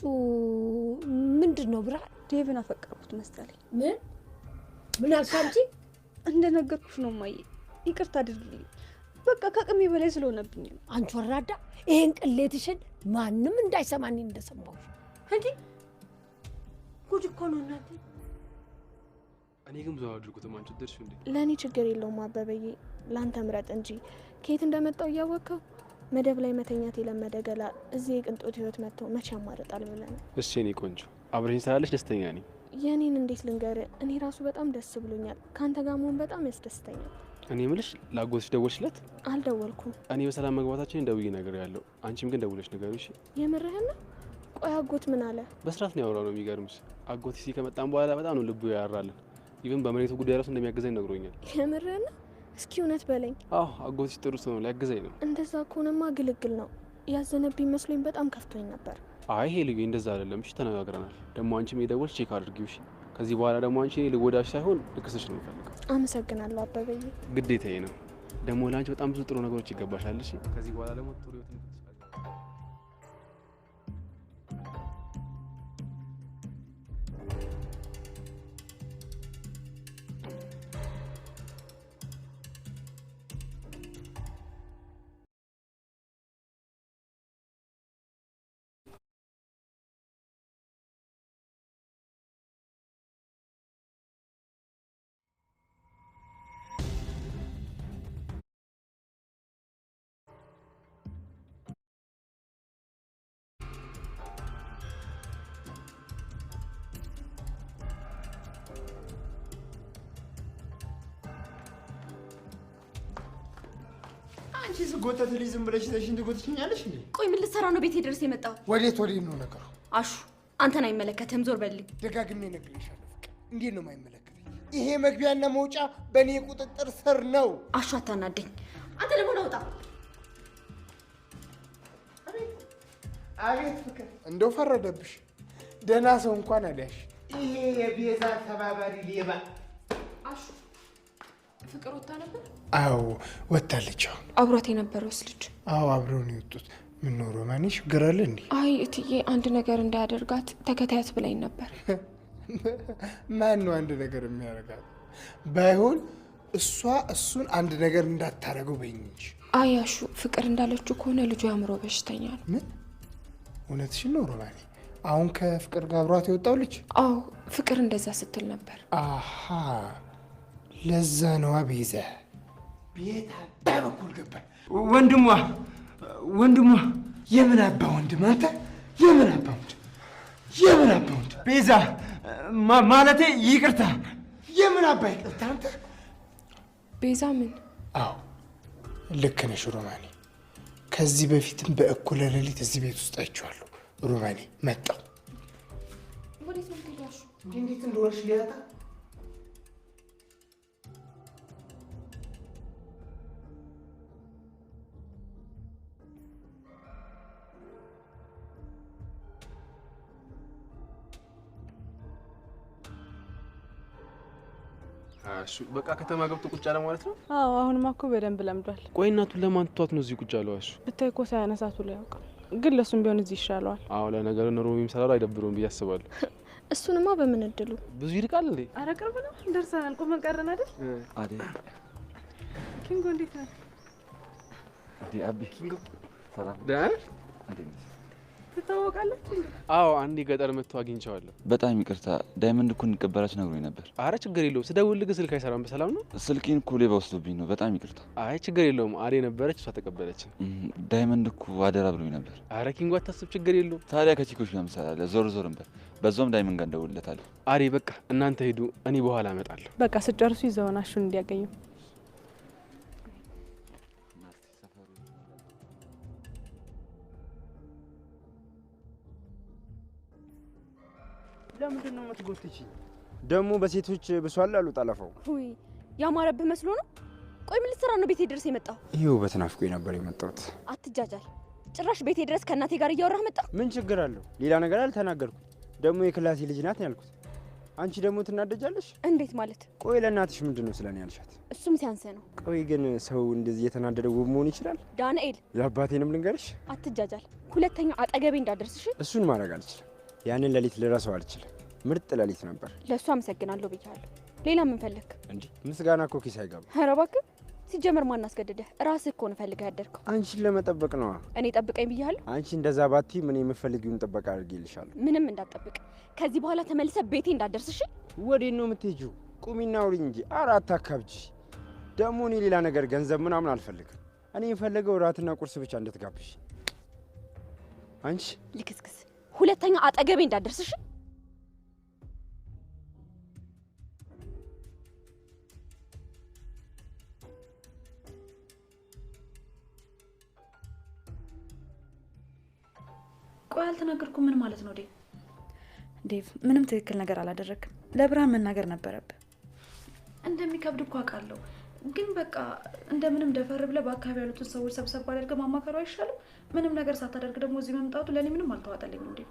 ምንድን ነው ብርሃን? ዴቭን አፈቀርኩት መሰለኝ። ምን አልሽ አንቺ? እንደነገርኩሽ ነው እማዬ። ይቅርታ አድርግልኝ። በቃ ከአቅሜ በላይ ስለሆነብኝ ነው። አንቺ ወራዳ፣ ይሄን ቅሌትሽን ማንም እንዳይሰማኝ እንደሰማሁሽ። እንዴ ጉድ እኮ ነው እናቴ። እኔ ግን ብዙ አድርጉትም አንቺ ደርሽ እንዴ? ለእኔ ችግር የለውም አበበዬ፣ ለአንተ ምረጥ እንጂ ከየት እንደመጣው እያወቅኸው መደብ ላይ መተኛት የለመደ ገላ እዚህ የቅንጦት ህይወት መጥቶ መቼ ያማርጣል ብለህ ነው? እሺ እኔ ቆንጆ አብረኝ ስላለሽ ደስተኛ ነኝ። የእኔን እንዴት ልንገርህ? እኔ ራሱ በጣም ደስ ብሎኛል። ከአንተ ጋር መሆን በጣም ያስደስተኛል። እኔ የምልሽ ላጎትሽ ደወልሽለት? አልደወልኩም። እኔ በሰላም መግባታችን ደውዬ ነገር ያለው አንቺም ግን ደውለሽ ነገር። እሺ የምርህን ነው? ቆይ አጎት ምን አለ? በስርዓት ነው ያወራው ነው። የሚገርምሽ አጎት እዚህ ከመጣን በኋላ በጣም ነው ልቡ ያራልን። ኢቭን በመሬቱ ጉዳይ ራሱ እንደሚያግዘኝ ነግሮኛል። የምርህን ነው? እስኪ እውነት በለኝ። አዎ አጎትሽ ጥሩ ሰው ነው፣ ሊያግዘኝ ነው። እንደዛ ከሆነማ ግልግል ነው። ያዘነብኝ መስሎኝ በጣም ከፍቶኝ ነበር። አይ ይሄ ልዩ እንደዛ አይደለም። እሺ ተነጋግረናል። ደግሞ አንቺም የደወልሽ ቼክ አድርጊው። እሺ ከዚህ በኋላ ደግሞ አንቺ ልወዳሽ ሳይሆን ልክስሽ ነው የምፈልገው። አመሰግናለሁ አበበዬ። ግዴታዬ ነው። ደግሞ ለአንቺ በጣም ብዙ ጥሩ ነገሮች ይገባሻል። እሺ ከዚህ በኋላ ደግሞ ጥሩ ህይወት ነው። አንቺ ስጎተት ልጅ ዝም ብለሽ ተሽን ትጎትችኛለሽ እንዴ? ቆይ ምን ልትሰራ ነው ቤቴ ድረስ የመጣው? ወዴት ነው ነገሩ? አሹ አንተን አይመለከትህም፣ ዞር በልኝ። ደጋግሜ እነግርሻለሁ ፍቅር፣ እንዴት ነው የማይመለከተኝ? ይሄ መግቢያና መውጫ በእኔ ቁጥጥር ስር ነው። አሹ አታናደኝ። አንተ ደግሞ ናውጣ። አቤት ፍቅር፣ እንደው ፈረደብሽ። ደህና ሰው እንኳን አልያሽ። ይሄ የቤዛ ተባባሪ ሌባ። አሹ ፍቅር ወጣ ነበር? አዎ ወጣለች። አብሯት የነበረውስ ልጅ? አዎ አብረው ነው የወጡት። ምን ነው ሮማኔ ችግር አለ እንዴ? አይ እትዬ አንድ ነገር እንዳያደርጋት ተከታያት ብላኝ ነበር። ማን ነው አንድ ነገር የሚያደርጋት? ባይሆን እሱን አንድ ነገር እንዳታረገው በይኝ እንጂ። አይ አሹ ፍቅር እንዳለችው ከሆነ ልጁ የአእምሮ በሽተኛ ነው። ምን? እውነትሽን ነው ሮማኔ? አሁን ከፍቅር ጋር አብሯት የወጣው ልጅ? አዎ ፍቅር እንደዛ ስትል ነበር። አሃ ለዛ ነዋ ቤዛ ቤት አባ በኩል ገባ። ወንድሟ የምን አባ ወንድም? አንተ የምን አባ ወንድም? ቤዛ ማለቴ ይቅርታ። የምን አባ ይቅርታ? አንተ ቤዛ ምን? አዎ ልክ ነሽ ሮማኔ። ከዚህ በፊትም በእኩለ ሌሊት እዚህ ቤት ውስጥ አይቼዋለሁ። ሮማኔ መጣሁ። ወዴት ነው የምትሄጂው? እንዴት እንደሆነሽ ሊያጣ በቃ ከተማ ገብቶ ቁጭ አለ ማለት ነው? አዎ አሁንማ እኮ በደንብ ለምዷል። ቆይ እናቱን ለማን ትቷት ነው እዚህ ቁጭ አለው? አሹ ብታይ እኮ ሳያነሳቱ ላይ ያውቃል። ግን ለሱም ቢሆን እዚህ ይሻለዋል። አዎ ለነገሩ ኑሮ የሚሰራው አይደብረውም ብዬ አስባለሁ። እሱንማ በምን እድሉ። ብዙ ይርቃል እንዴ? ኧረ ቅርብ ነው፣ ደርሰናል። ቁመን ቀረን አይደል? አዴ ኪንጎ እንዴት ነህ? አቢ ኪንጎ ሰላም ደህና እንዴ? ትታወቃለች? አዎ አንዴ ገጠር መጥቶ አግኝቼዋለሁ። በጣም ይቅርታ ዳይመንድ እኮ እንቀበላችሁ ነግሮኝ ነበር። አረ ችግር የለውም። ስደውልልህ ግን ስልክ አይሰራም። በሰላም ነው? ስልኬን እኮ ሌባ ወስዶብኝ ነው። በጣም ይቅርታ። አይ ችግር የለውም። አዴ ነበረች፣ እሷ ተቀበለችን። ዳይመንድ እኮ አደራ ብሎኝ ነበር። አረ ኪንጎ አታስብ፣ ችግር የለውም። ታዲያ ከቺኮች ጋር ምሳሌ ዞር እንበል። በዛውም ዳይመንድ ጋር እንደውልለታለሁ። አዴ በቃ እናንተ ሄዱ፣ እኔ በኋላ እመጣለሁ። በቃ ስጨርሱ ይዘውና እሱን እንዲያገኙ። ለምንድን ነው የምትጎትችኝ? ደግሞ በሴቶች ብሷል አሉ ጠለፈው። ሁይ ያማረብህ መስሎ ነው። ቆይ ምን ልትሰራ ነው ቤቴ ድረስ የመጣው? ይሄ ውበት ናፍቆኝ ነበር የመጣሁት። አትጃጃል። ጭራሽ ቤቴ ድረስ ከእናቴ ጋር እያወራህ መጣ። ምን ችግር አለው? ሌላ ነገር አልተናገርኩም። ደግሞ የክላሴ ልጅ ናት ያልኩት። አንቺ ደግሞ ትናደጃለሽ። እንዴት ማለት? ቆይ ለእናትሽ ምንድነው ስለኔ ያልሻት? እሱም ሲያንስ ነው። ቆይ ግን ሰው እንደዚህ የተናደደ ውብ መሆን ይችላል? ዳንኤል፣ ለአባቴንም ልንገርሽ፣ አትጃጃል። ሁለተኛ አጠገቤ እንዳደርስሽ። እሱን ማድረግ አልችልም። ያንን ሌሊት ልረሳው አልችልም። ምርጥ ሌሊት ነበር። ለእሱ አመሰግናለሁ ብያለሁ። ሌላ ምን ፈለክ? እንዴ ምስጋና እኮ ኪስ አይገባም። ኧረ እባክህ። ሲጀመር ማን አስገደደህ? ራስህ እኮ ነው ፈልገህ ያደርከው። አንቺን ለመጠበቅ ነዋ። እኔ ጠብቀኝ ብያለሁ። አንቺ እንደዛ ባቲ ምን የምፈልጊውን ጥበቃ አድርጌልሻለሁ። ምንም እንዳትጠብቅ። ከዚህ በኋላ ተመልሰህ ቤቴ እንዳደርስሽ። ወዴት ነው የምትሄጂው? ቁሚና አውሪኝ እንጂ። ኧረ አታካብጂ። ደግሞ እኔ ሌላ ነገር ገንዘብ ምናምን አልፈልግም። እኔ የምፈልገው እራትና ቁርስ ብቻ እንድትጋብሽ። አንቺ ልክስክስ፣ ሁለተኛ አጠገቤ እንዳደርስሽ። ቆይ አልተናገርኩም። ምን ማለት ነው ዴቭ? ምንም ትክክል ነገር አላደረግም። ለብርሃን መናገር ነበረብህ። እንደሚከብድ እኮ አውቃለሁ፣ ግን በቃ እንደምንም ደፈር ብለህ በአካባቢ ያሉትን ሰዎች ሰብሰብ አድርገህ ማማከሩ አይሻልም? ምንም ነገር ሳታደርግ ደግሞ እዚህ መምጣቱ ለእኔ ምንም አልተዋጠልኝም ዴቭ።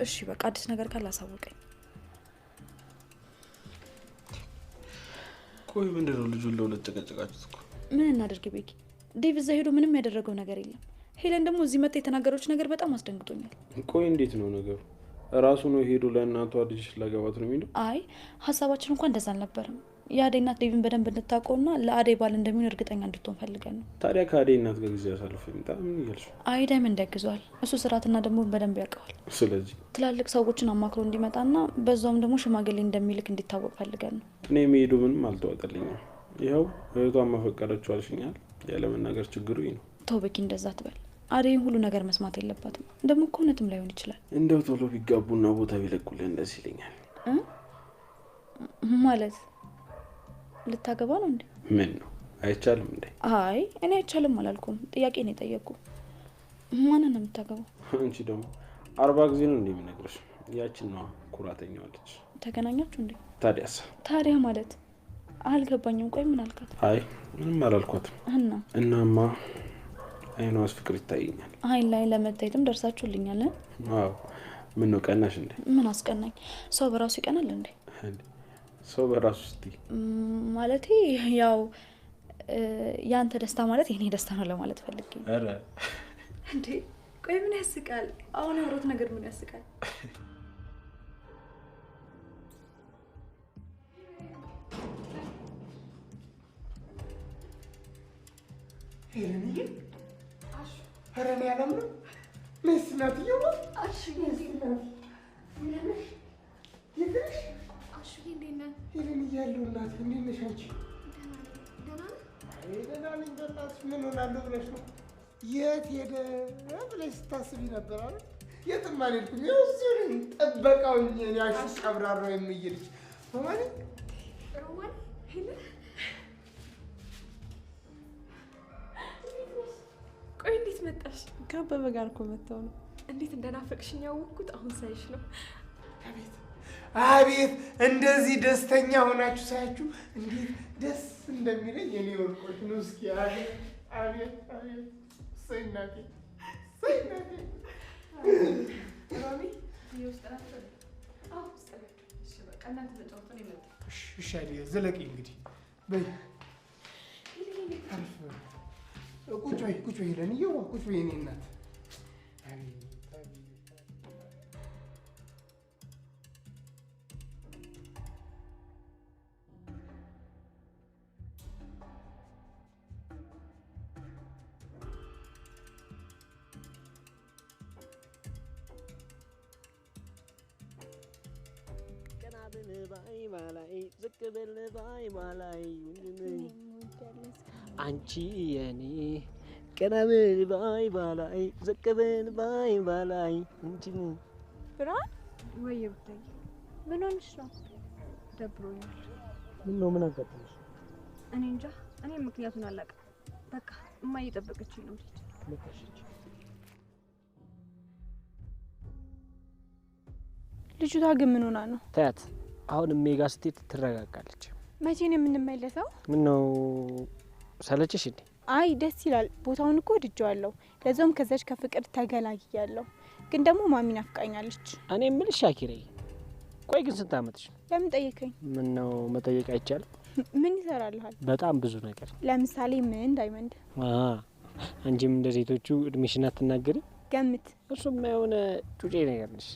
እሺ በቃ አዲስ ነገር ካለ አሳውቀኝ። ቆይ ምንድን ነው ልጁን ለሁለት ጨቀጨቃችሁት እኮ? ምን እናደርግ ቤኪ? ዴቭ እዛ ሄዶ ምንም ያደረገው ነገር የለም። ሄለን ደግሞ እዚህ መጣ የተናገረች ነገር በጣም አስደንግጦኛል። ቆይ እንዴት ነው ነገሩ? ራሱ ነው ሄዶ ለእናቷ ልጅ ላገባት ነው የሚለው? አይ ሀሳባችን እንኳን እንደዛ አልነበረም። የአደይ እናት ዴቪን በደንብ እንድታውቀውና ለአደይ ባል እንደሚሆን እርግጠኛ እንድትሆን ፈልገን ነው። ታዲያ ከአደይ እናት ጋር ጊዜ አሳልፎ ይምጣ። ምን እያልሽ? አይ ዳይመንድ ያግዘዋል። እሱ ስርዓትና ደግሞ በደንብ ያውቀዋል። ስለዚህ ትላልቅ ሰዎችን አማክሮ እንዲመጣና በዛውም ደግሞ ሽማግሌ እንደሚልክ እንዲታወቅ ፈልገን ነው። እኔ የሚሄዱ ምንም አልተዋጠልኝም። ይኸው እህቷን ማፈቀረችው አልሽኛል። ያለመናገር ችግሩ ይህ ነው። ተው በቂ እንደዛ ትበል። አደይን ሁሉ ነገር መስማት የለባትም። ደግሞ እኮ እውነትም ላይሆን ይችላል። እንደው ቶሎ ቢጋቡና ቦታ ቢለቁልን ደስ ይለኛል። ማለት ልታገባ ነው እንዴ? ምን ነው አይቻልም እንዴ? አይ እኔ አይቻልም አላልኩም። ጥያቄ ነው የጠየቅኩ። ማንን ነው የምታገባው? አንቺ ደግሞ 40 ጊዜ ነው እንዴ የምነግርሽ? ያችን ነው ኩራተኛዋ ልጅ። ተገናኛችሁ እንዴ? ታዲያስ? ታዲያ ማለት አልገባኝም። ቆይ ምን አልካት? አይ ምንም አላልኳትም። እናማ አይኗስ ፍቅር ይታየኛል። አይን ላይ ለመታየትም ደርሳችሁልኛል። አዎ ምን ነው ቀናሽ እንዴ? ምን አስቀናኝ? ሰው በራሱ ይቀናል እንዴ? ሰው በራሱ እስቲ ማለቴ ያው ያንተ ደስታ ማለት የኔ ደስታ ነው ለማለት ፈልጌ። አረ እንዴ ቆይ ምን ያስቃል? አሁን ያወሩት ነገር ምን ያስቃል? ሄለንዬ ኧረ እኔ አላምንም። ነስ እናትዬው ሄለንዬ ያለው እናት እንዴት ነሽ አንቺ? ደህና ነኝ። በእናትሽ ምን ሆናለሁ ብለሽ ነው? የት ሄደ ብለሽ ስታስቢ ነበር አይደል? የትም አልሄድኩም። ይኸው እዚሁ ነኝ። ጥበቃው እኔ አሹ ቀብራራው የምይልሽ በማለት ሮማን ሄለን ቆይ እንዴት መጣሽ? ከአበበ ጋር እኮ መጣሁ ነው። እንዴት እንደናፈቅሽኝ ያወቅኩት አሁን ሳይሽ ነው። አቤት አቤት! እንደዚህ ደስተኛ ሆናችሁ ሳያችሁ እንዴት ደስ እንደሚለኝ የኔ ወርቆች ነው። እስኪ አቤት አቤት አቤት! እሰይ እናቴ እሰይ እናቴ! ሮሚ ይውስጥ ናቸው። አዎ ስጠለቅ። እሺ በቃ እናንተ ተጫወቱ ነው የመጣው። እሺ አይደል? ዘለቂ እንግዲህ በይ አሪፍ ቁጭ በይ ሄለንዬ፣ ቁጭ በይ የኔ እናት። ዝቅ ብል ባይ ባላይ አንቺ የኔ ቀና ብል ባይ ባላይ ዝቅ ብል ባይ ባላይ እንጂ ብርሃን ወይ ብታይ ምን ሆነሽ ነው? ደብሮኛል። ምን ነው ምን አጋጠመሽ? እኔ እንጃ። እኔ ምክንያቱን አላውቅም። በቃ እማዬ እየጠበቀችኝ ነው። ልጅቷ ግን ምን ሆና ነው? ታያት አሁን ሜጋ ስትሄድ ትረጋጋለች። መቼ ነው የምንመለሰው? ምን ነው ሰለችሽ እንዴ? አይ ደስ ይላል። ቦታውን እኮ ወድጄዋለሁ። ለዛውም ከዛች ከፍቅር ተገላግያለሁ። ግን ደግሞ ማሚ ናፍቃኛለች። እኔ የምልሽ ሻኪሬ፣ ቆይ ግን ስንት አመትሽ ነው? ለምን ጠየቀኝ? ምን ነው መጠየቅ አይቻልም? ምን ይሰራልሃል? በጣም ብዙ ነገር። ለምሳሌ ምን? ዳይመንድ አንቺም እንደ ሴቶቹ እድሜሽን አትናገሪ። ገምት። እሱም የሆነ ጩጬ ነገር ነሽ፣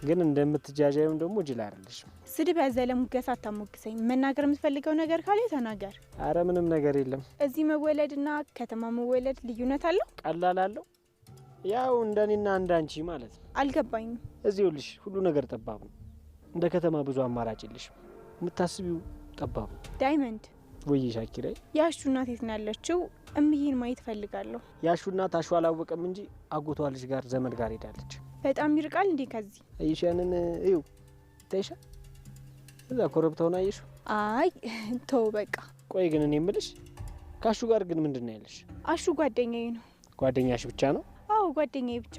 ግን እንደምትጃጃዩም ደግሞ ጅል አይደለሽ። ስድብ ያዘለ ሙገሳ አታሞግሰኝ። መናገር የምትፈልገው ነገር ካለ ተናገር። አረ ምንም ነገር የለም። እዚህ መወለድና ከተማ መወለድ ልዩነት አለው? ቀላል አለው። ያው እንደኔና እንዳንቺ ማለት ነው። አልገባኝም። እዚሁ ልሽ ሁሉ ነገር ጠባብ ነው። እንደ ከተማ ብዙ አማራጭ የለሽም። የምታስቢው ጠባብ ነው። ዳይመንድ ወይ ሻኪሬ፣ ያሹ እናት የት ነው ያለችው? እምዬን ማየት ፈልጋለሁ። ያሹ እናት አሹ አላወቀም እንጂ አጎቷ ልጅ ጋር ዘመድ ጋር ሄዳለች። በጣም ይርቃል እንዴ ከዚህ? አይሻንን እዩ ታይሻ እዛ ኮረብታውን አየሽው? አይ ተው በቃ። ቆይ ግን እኔ የምልሽ ካሹ ጋር ግን ምንድነው ያለሽ? አሹ ጓደኛዬ ነው። ጓደኛሽ ብቻ ነው? አዎ ጓደኛዬ ብቻ።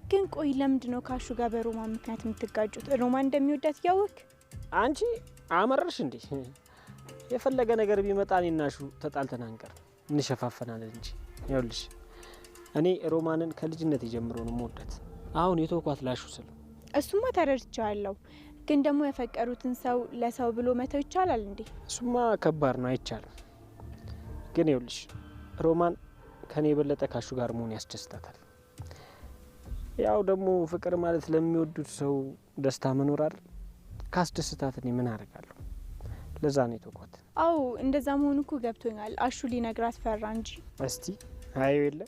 ግን ቆይ ለምንድነው ካሹ ጋር በሮማን ምክንያት የምትጋጩት? ሮማን እንደሚወዳት እያወቅ አንቺ አመረርሽ እንዴ? የፈለገ ነገር ቢመጣ እኔና አሹ ተጣልተን አንቀር፣ እንሸፋፈናለን እንጂ። ይኸውልሽ እኔ ሮማንን ከልጅነት ጀምሮ ነው የምወዳት። አሁን የተውኳት ላሹ ስለ እሱማ ተረድቻለሁ። ግን ደግሞ የፈቀሩትን ሰው ለሰው ብሎ መተው ይቻላል እንዴ? እሱማ ከባድ ነው፣ አይቻልም። ግን ይኸውልሽ ሮማን ከኔ የበለጠ ካሹ ጋር መሆን ያስደስታታል። ያው ደግሞ ፍቅር ማለት ለሚወዱት ሰው ደስታ መኖር አይደል? ካስደስታት እኔ ምን አደርጋለሁ? ለዛ ነው የተውኳት። አው እንደዛ መሆኑ እኮ ገብቶኛል። አሹ ሊነግራት ፈራ እንጂ። እስቲ አዩ የለ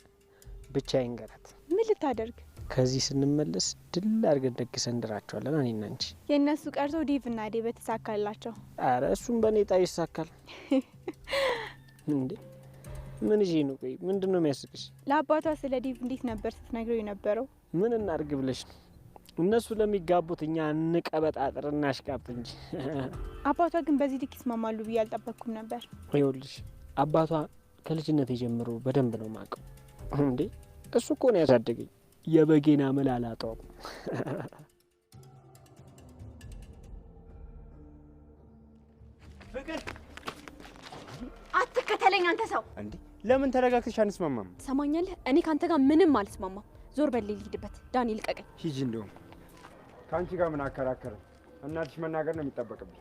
ብቻ ይንገራት። ምን ልታደርግ? ከዚህ ስንመለስ ድል አድርገን ደግሰን እንድራቸዋለን እኔና አንቺ። የእነሱ ቀርቶ ዴቭና ዴቭ ተሳካላቸው። አረ እሱም በእኔ ጣ ይሳካል እንዴ? ምን ይዤ ነው? ቆይ ምንድን ነው የሚያስቅሽ? ለአባቷ ስለ ዴቭ እንዴት ነበር ስትነግረው የነበረው? ምን እናርግ ብለሽ ነው? እነሱ ለሚጋቡት እኛ እንቀበጣጥር እናሽቃብጥ እንጂ። አባቷ ግን በዚህ ልክ ይስማማሉ ብዬ አልጠበቅኩም ነበር። ይኸውልሽ አባቷ ከልጅነት የጀምሮ በደንብ ነው ማቀው እንዴ። እሱ እኮ ነው ያሳደገኝ። የበጌና መላላጣው ፍቅር አትከተለኝ አንተ ሰው። እንዴ ለምን ተረጋግተሽ አንስማማም? ትሰማኛለህ? እኔ ካንተ ጋር ምንም አልስማማም። ዞር በል ልሂድበት። ዳኒ ልቀቀኝ። ሂጂ። እንደውም ከአንቺ ጋር ምን አከራከረ? እናትሽ መናገር ነው የሚጠበቅብኝ።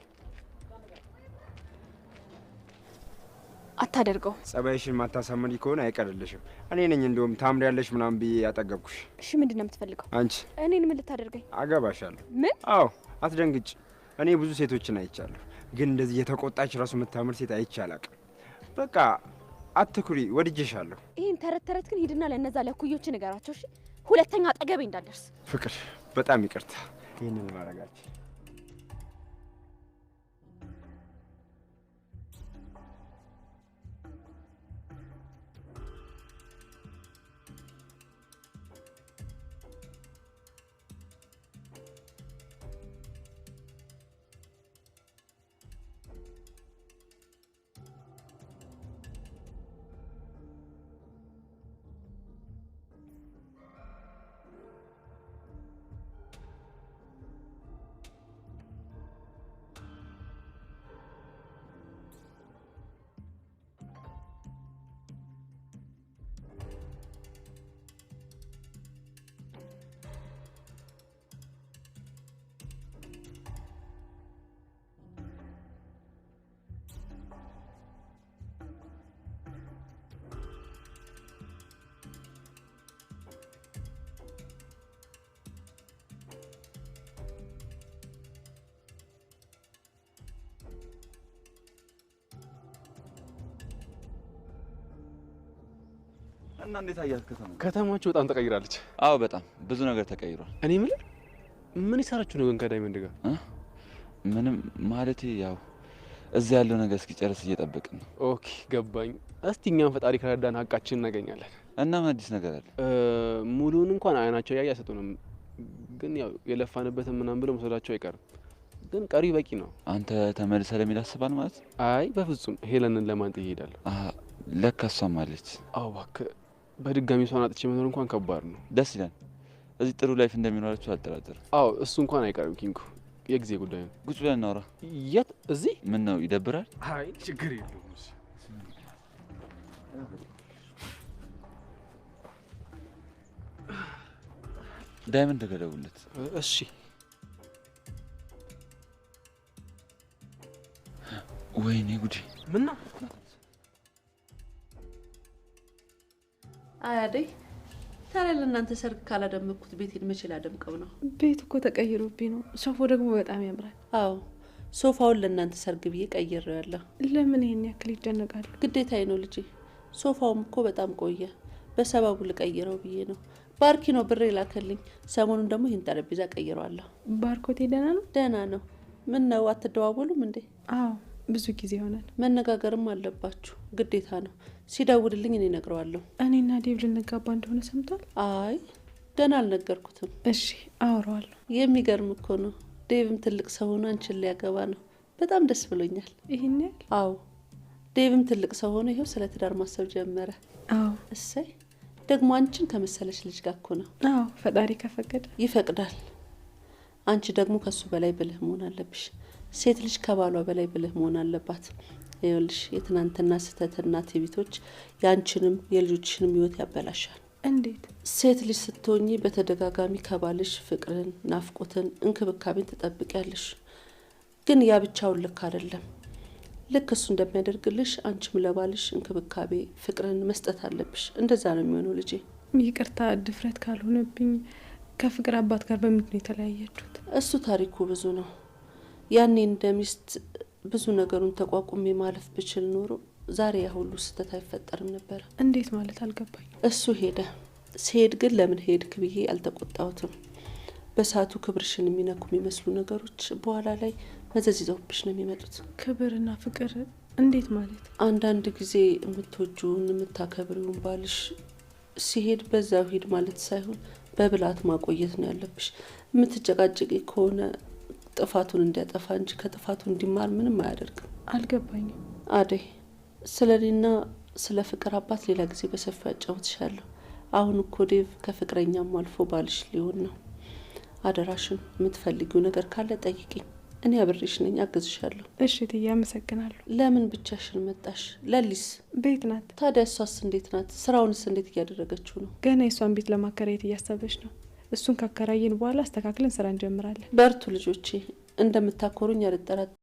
አታደርገው። ጸባይሽን ማታሳመሪ ከሆነ አይቀርልሽም። እኔ ነኝ እንደውም ታምሪያለሽ ምናምን ብዬ ያጠገብኩሽ። እሺ ምንድን ነው የምትፈልገው? አንቺ እኔን ምን ልታደርገኝ? አገባሻለሁ። ምን? አዎ አትደንግጭ። እኔ ብዙ ሴቶችን አይቻለሁ፣ ግን እንደዚህ የተቆጣች ራሱ የምታምር ሴት አይቼ አላውቅም። በቃ አትኩሪ፣ ወድጄሻለሁ። ይህን ተረት ተረት ግን ሂድና ለእነዛ ለኩዮች ንገራቸው እሺ? ሁለተኛ አጠገቤ እንዳትደርስ። ፍቅር በጣም ይቅርታ ይህንን ማድረጋችን። እና እንዴት አያት ከተማ? ከተማችሁ በጣም ተቀይራለች። አዎ በጣም ብዙ ነገር ተቀይሯል። እኔ የምልህ ምን ይሰራችሁ ነው ግን ከዳይመንድ ጋር? ምንም ማለቴ ያው እዚህ ያለው ነገር እስኪጨርስ እየጠበቅን ነው። ኦኬ ገባኝ። እስቲ እኛም ፈጣሪ ከረዳን ሀቃችን እናገኛለን። እና ምን አዲስ ነገር አለ? ሙሉውን እንኳን አይናቸው ያየ አይሰጡንም፣ ግን ያው የለፋንበትን ምናምን ብለው መውሰዳቸው አይቀርም። ግን ቀሪ በቂ ነው። አንተ ተመልሰ ለሚል አስባል ማለት? አይ በፍጹም ሄለንን ለማንጥ ይሄዳል። ለካ እሷም አለች። አዎ እባክህ በድጋሚ እሷን አጥቼ መኖር እንኳን ከባድ ነው። ደስ ይላል። እዚህ ጥሩ ላይፍ እንደሚኖራችሁ አልጠራጠርም። አዎ እሱ እንኳን አይቀርም ኪንጉ፣ የጊዜ ጉዳይ ነው። ቁጭ ብለን እናውራ። የት? እዚህ? ምን ነው ይደብራል? አይ ችግር የለውም። ዳይመንድ ገደውለት። እሺ ወይኔ ጉዴ! ምን ነው? አያደይ ታዲያ ለእናንተ ሰርግ ካላደመቅኩት ቤቴን መቼ ላደምቀው ነው? ቤት እኮ ተቀይሮብኝ ነው። ሶፋው ደግሞ በጣም ያምራል። አዎ ሶፋውን ለእናንተ ሰርግ ብዬ ቀይሬው ያለሁ። ለምን ይሄን ያክል ይጨነቃሉ? ግዴታዬ ነው ልጄ። ሶፋውም እኮ በጣም ቆየ፣ በሰበቡ ልቀይረው ብዬ ነው። ባርኪ ነው ብር ላከልኝ። ሰሞኑን ደግሞ ይህን ጠረጴዛ ቀይረዋለሁ። ባርኮቴ ደህና ነው? ደህና ነው። ምን ነው አትደዋወሉም እንዴ? አዎ ብዙ ጊዜ ሆናል። መነጋገርም አለባችሁ፣ ግዴታ ነው። ሲደውልልኝ እኔ እነግረዋለሁ። እኔና ዴቭ ልንጋባ እንደሆነ ሰምቷል? አይ ገና አልነገርኩትም። እሺ አወራዋለሁ። የሚገርም እኮ ነው። ዴቭም ትልቅ ሰው ሆኖ አንቺን ሊያገባ ነው። በጣም ደስ ብሎኛል። ይሄን ያህል? አዎ ዴቭም ትልቅ ሰው ሆኖ ይኸው ስለ ትዳር ማሰብ ጀመረ። አዎ እሰይ። ደግሞ አንቺን ከመሰለች ልጅ ጋር እኮ ነው። አዎ ፈጣሪ ከፈቀደ ይፈቅዳል። አንቺ ደግሞ ከሱ በላይ ብልህ መሆን አለብሽ። ሴት ልጅ ከባሏ በላይ ብልህ መሆን አለባት። ይኸውልሽ የትናንትና ስህተትና ትዕቢቶች የአንቺንም የልጆችንም ህይወት ያበላሻል። እንዴት? ሴት ልጅ ስትሆኚ በተደጋጋሚ ከባልሽ ፍቅርን፣ ናፍቆትን፣ እንክብካቤን ትጠብቂያለሽ። ግን ያ ብቻውን ልክ አይደለም። ልክ እሱ እንደሚያደርግልሽ አንቺም ለባልሽ እንክብካቤ፣ ፍቅርን መስጠት አለብሽ። እንደዛ ነው የሚሆነው ልጄ። ይቅርታ ድፍረት ካልሆነብኝ ከፍቅር አባት ጋር በምንድን ነው የተለያያችሁት? እሱ ታሪኩ ብዙ ነው። ያኔ እንደ ሚስት ብዙ ነገሩን ተቋቁሜ ማለፍ ብችል ኖሮ ዛሬ ያ ሁሉ ስህተት አይፈጠርም ነበር። እንዴት ማለት አልገባኝ። እሱ ሄደ። ሲሄድ ግን ለምን ሄድክ ብዬ አልተቆጣሁትም። በሰዓቱ ክብርሽን የሚነኩ የሚመስሉ ነገሮች በኋላ ላይ መዘዝ ይዘውብሽ ነው የሚመጡት። ክብርና ፍቅር እንዴት ማለት? አንዳንድ ጊዜ የምትወጂውን የምታከብሪውን ባልሽ ሲሄድ በዛው ሂድ ማለት ሳይሆን በብላት ማቆየት ነው ያለብሽ። የምትጨቃጭቂ ከሆነ ጥፋቱን እንዲያጠፋ እንጂ ከጥፋቱ እንዲማር ምንም አያደርግም። አልገባኝም። አደይ ስለ እኔና ስለ ፍቅር አባት ሌላ ጊዜ በሰፊው አጫውትሻለሁ። አሁን እኮ ዴቭ ከፍቅረኛም አልፎ ባልሽ ሊሆን ነው። አደራሽን የምትፈልጊው ነገር ካለ ጠይቂኝ፣ እኔ አብሬሽ ነኝ፣ አግዝሻለሁ። እሺ እትዬ አመሰግናለሁ። ለምን ብቻሽን መጣሽ? ለሊስ ቤት ናት። ታዲያ እሷስ እንዴት ናት? ስራውንስ እንዴት እያደረገችው ነው? ገና የእሷን ቤት ለማከራየት እያሰበች ነው። እሱን ካከራየን በኋላ አስተካክለን ስራ እንጀምራለን። በርቱ ልጆቼ፣ እንደምታኮሩኝ አልጠራጠርም።